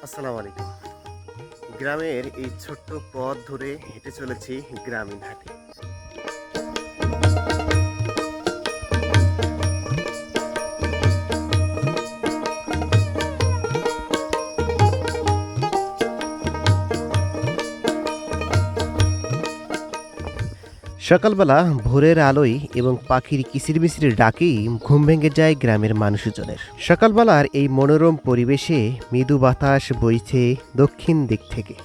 আসসালামু আলাইকুম। গ্রামের এই ছোট্ট পথ ধরে হেঁটে চলেছি গ্রামীণ হাটে। সকালবেলা ভোরের আলোয় এবং পাখির কিচিরমিচির ডাকেই ঘুম ভেঙে যায় গ্রামের মানুষজনের। সকালবেলার এই মনোরম পরিবেশে মৃদু বাতাস বইছে দক্ষিণ দিক থেকে।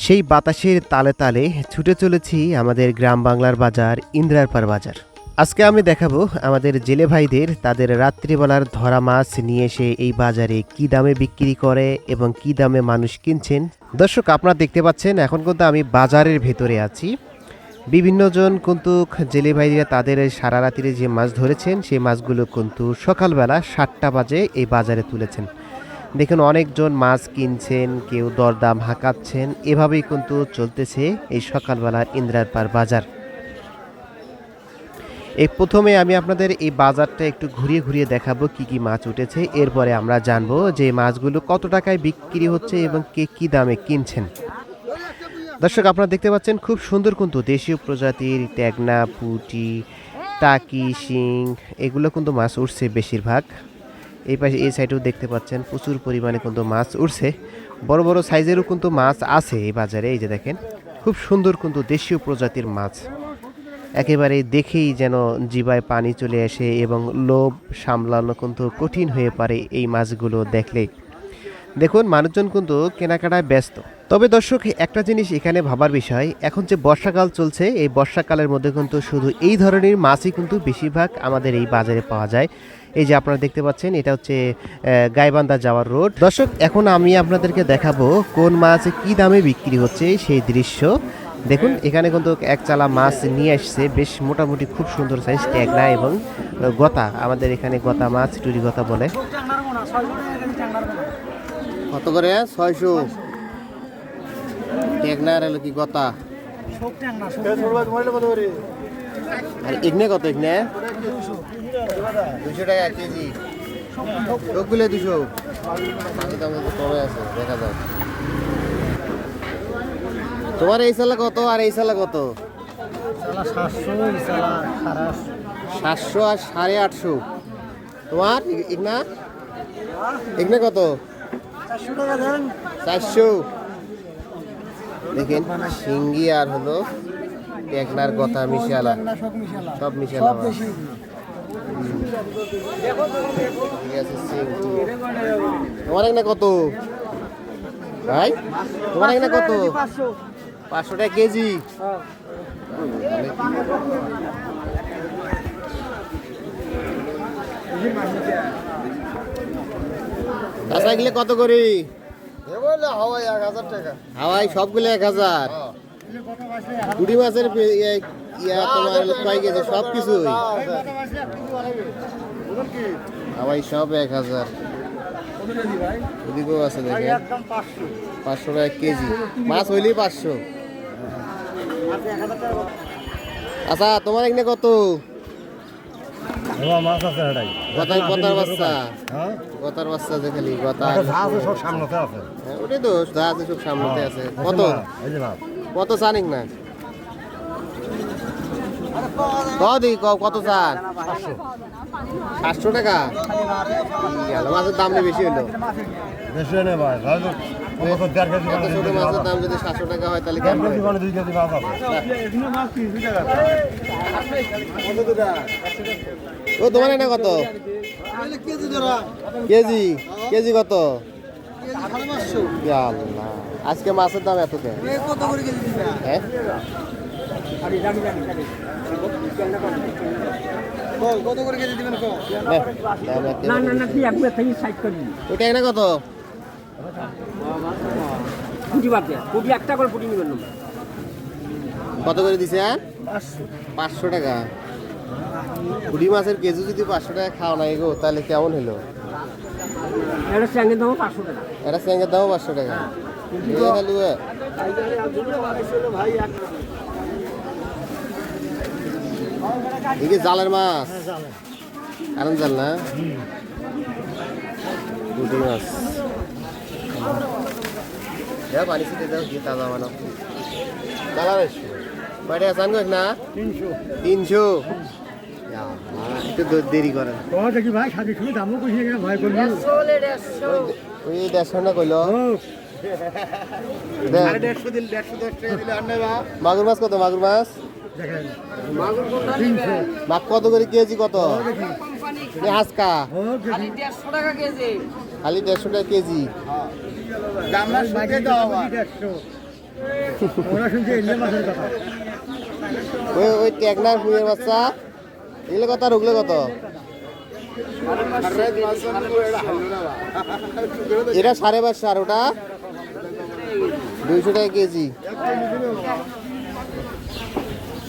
সেই বাতাসের তালে তালে ছুটে চলেছি আমাদের গ্রাম বাংলার বাজার ইন্দ্রারপাড় বাজার। আজকে আমি দেখাবো আমাদের জেলে ভাইদের তাদের রাত্রিবেলার ধরা মাছ নিয়ে এসে এই বাজারে কি দামে বিক্রি করে এবং কি দামে মানুষ কিনছেন। দর্শক, আপনারা দেখতে পাচ্ছেন এখন কিন্তু আমি বাজারের ভেতরে আছি। বিভিন্ন জন কিন্তু জেলে ভাইরা তাদের সারা রাত্রিরে যে মাছ ধরেছেন সেই মাছগুলো কিন্তু সকালবেলা 7টা বাজে এই বাজারে তুলেছেন। দেখুন, অনেকজন মাছ কিনছেন, কেউ দরদাম হাঁকাচ্ছেন। এভাবেই কিন্তু চলতেছে এই সকালবেলার ইন্দ্রারপাড় বাজার। এই প্রথমে আমি আপনাদের এই বাজারটা একটু ঘুরিয়ে ঘুরিয়ে দেখাবো কি কি মাছ উঠেছে। এরপরে আমরা জানবো যে মাছগুলো কত টাকায় বিক্রি হচ্ছে এবং কে কি দামে কিনছেন। দর্শক, আপনারা দেখতে পাচ্ছেন খুব সুন্দর কিন্তু দেশীয় প্রজাতির ট্যাগনা, পুঁটি, টাকি, শিং এগুলো কিন্তু মাছ উঠছে বেশিরভাগ। এই পাশে এই সাইডেও দেখতে পাচ্ছেন প্রচুর পরিমাণে কিন্তু মাছ উঠছে। বড় বড় সাইজেরও কিন্তু মাছ আছে এই বাজারে। এই যে দেখেন, খুব সুন্দর কিন্তু দেশীয় প্রজাতির মাছ। একেবারে দেখেই যেন জিভায় পানি চলে আসে এবং লোভ সামলানো কিন্তু কঠিন হয়ে পারে এই মাছগুলো দেখলে। দেখুন, মানুষজন কিন্তু কেনাকাটায় ব্যস্ত। তবে দর্শক, একটা জিনিস এখানে ভাবার বিষয়, এখন যে বর্ষাকাল চলছে এই বর্ষাকালের মধ্যে কিন্তু শুধু এই ধরনের মাছই কিন্তু বেশিরভাগ আমাদের এই বাজারে পাওয়া যায়। এই যে আপনারা দেখতে পাচ্ছেন, এটা হচ্ছে গাইবান্ধা যাওয়ার রোড। দর্শক, এখন আমি আপনাদেরকে দেখাবো কোন মাছ কি দামে বিক্রি হচ্ছে সেই দৃশ্য। দেখুন, এখানে কিন্তু এক চালা মাছ নিয়ে আসছে, বেশ মোটামুটি খুব সুন্দর সাইজ ট্যাগনা এবং গতা। আমাদের এখানে গতা মাছ টুরি গতা বলে। কত করে? 600 ট্যাগনা আর কি গতা। আর এগনে কত? এগনে 200 টাকা কেজি। সবগুলো 200। মাছের দাম কিন্তু কমে আছে, দেখা যাক। তোমার এই সালা কত আর এই সালা কত? 700 আর 850। তোমার ইগনা ইগনা কত? 400। দেখেন, শিঙ্গি আর হলো টেকনার কথা মিশালা, সব মিশালা। তোমার এখানে কত ভাই? তোমার এখানে কত? 500 টাকা কেজি। কাঁচা গেলে কত করি? হাওয়াই 1000 টাকা। হাওয়াই সবগুলো 1000। পুঁটি মাছের তোমার কয় কেজি? সব কিছু হাওয়াই সব 1000। ওদিকেও আছে দেখেন, 500 টাকা কেজি। মাছ হইলেই 500। আচ্ছা, তোমার এখানে কত? মাছ আছে গতার বাচ্চা, গতার বাচ্চা যে খালি গতা সব সামনেতে আছে। ওটাই তো জাহাজে সব সামনেতে আছে। কত কত চানিক না? কত চান? 700 টাকা। মাছের দাম বেশি হইলো। বেশি নেই ভাই, ছোট মাছের দাম যদি 700 টাকা হয় তাহলে কেমন? 2 কেজি মাছ আছে। ও তোমার এটা কত কেজি? কেজি কত? আজকে মাছের দাম এত কেন? হ্যাঁ, ওইটা এখানে কত? কত করে দিছে? 500 টাকা। পুঁটি মাছের কেজি যদি 500 টাকা খাওয়া নাই গো, তাহলে কেমন হলো? এটা স্যাঙ্গের দামও 500 টাকা। জালের মাছ, কারণ জাল না পুঁটি মাছ দাও পানি ছিটে দাও দিয়ে তাজা বানো কালার কয়টা আসান কই না 300 একটু দেরি করেন দেখি ভাই সাথে শুনে দামও কইছে কিনা ভাই করবি ওই 150 না কইলো আরে 150 দিল 110 টাকা দিলে আর নেবা মাগুর মাছ কত মাগুর মাছ দেখেন মাগুর কোনটা নিবে? মাছ কত করে কেজি কত এই হাসকা খালি 150 টাকা কেজি। খালি 150 টাকা কেজি গামলা শুকে দাও আবার ওরা শুনছে এলে মাছের কথা ওই টেকনার ফুয়ের বাচ্চা এগুলো কত আর ওগুলো কত এটা 550 আর ওটা 200 টাকা কেজি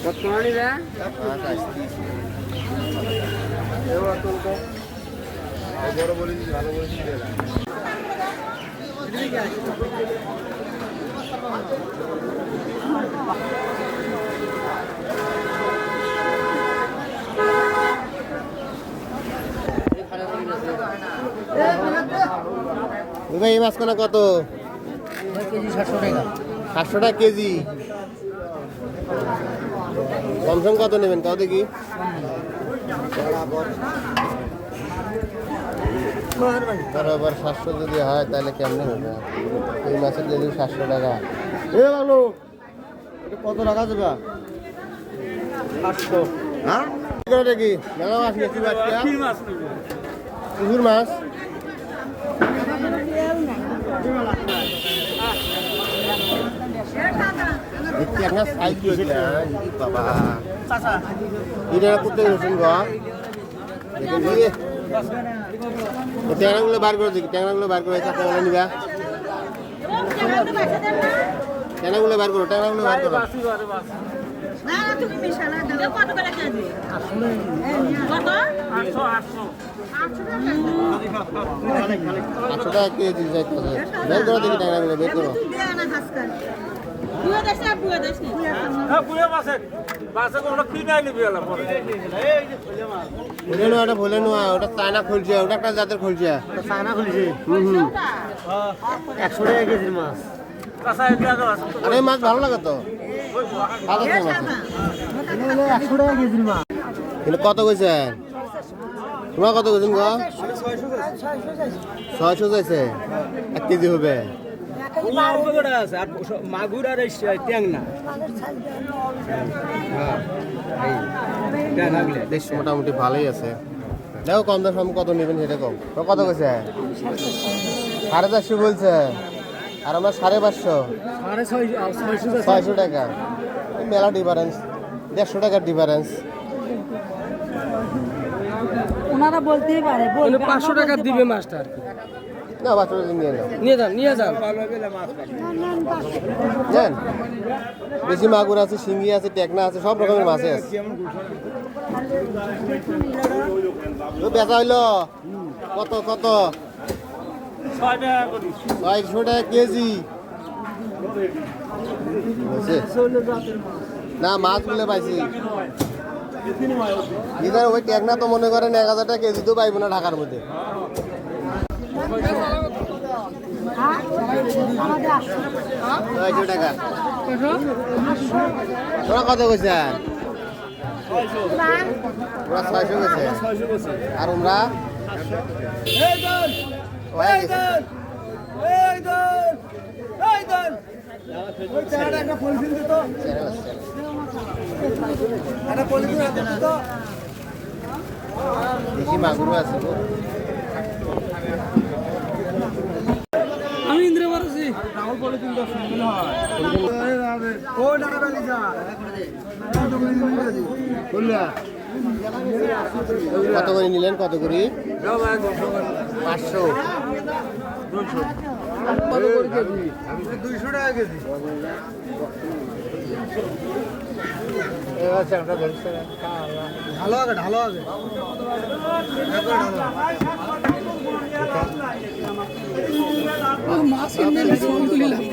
বর্তমানে নিবে? বড় বলে দিছি ভালো বলে দিছি ওই ভাই এই মাছ কোনা কত কেজি 700 টাকা। 700 টাকা কেজি কমসম কত নেবেন তাও দেখি বরাবর 700 যদি হয় তাহলে কেমনে হবে এই মাছের কেজি 700 টাকা এ ভালো এটা কত টাকা দেবা 800 হ্যাঁ এটা কি মেলা মাছ নিয়েছি বাচ্চা পুকুর মাছ দেখছি আপনার সাইজ বাবা এটা করতে গেছেন গো ট্যাংরাগুলো বার করে দেখি ট্যাংরাগুলো বার করে চাপা বলে নিবা ট্যাংরাগুলো বার করো ট্যাংরাগুলো বার করো না না তুমি মিশালা দাও কত করে কেজি কত 800 টাকা কেজি যাইতে বের করো দেখি ট্যাংরাগুলো বের করো না হাসকার বুয়া দেশে বুয়া দেশে ভুলে নেওয়া ওটা ভুলে নেওয়া ওটা চায়না খুলছে ওটা একটা জাতের খুলছে চায়না খুলেছে হুম 100 টাকা কেজির মাছ আরে মাছ ভালো লাগে তো ভালো তো মাছ 100 টাকা কেজির মাছ কিন্তু কত কইছেন তোমার কত কইছেন গো 600 যাইছে 1 কেজি হবে মাগুর আর ট্যাংনা বেশ মোটামুটি ভালোই আছে দেখো কম দাম কত নেবেন সেটা কম তো কত কইছে 450 বলছে আর আমরা 550 600 টাকা এই মেলা ডিফারেন্স 150 টাকার ডিফারেন্স ওনারা বলতেই পারে 500 টাকা দিবে মাছটা আর কি। না বাচ্চারা নিয়ে নাও নিয়ে যান জান বেশি মাগুর আছে শিঙ্গি আছে টেকনা আছে সব রকমের মাছ আছে ও বেচা হইলো কত কত 600 টাকা কেজি বুঝছে? না মাছগুলো পাইছি ইধার ওই টেকনা তো মনে করেন 1000 টাকা কেজি তো পাইবো না ঢাকার মধ্যে 600 টাকা তোরা কত কইছে ওরা 600 কইছে আর আমরা দেখি মাগুরও আছে গো। আমি ইন্দ্র মারছি কত করে নিলেন কত করে 500 200 টাকা কেজি ঢালো আগে ঢালো আগে মাছ কিনবেন ফোন তুলি লাভ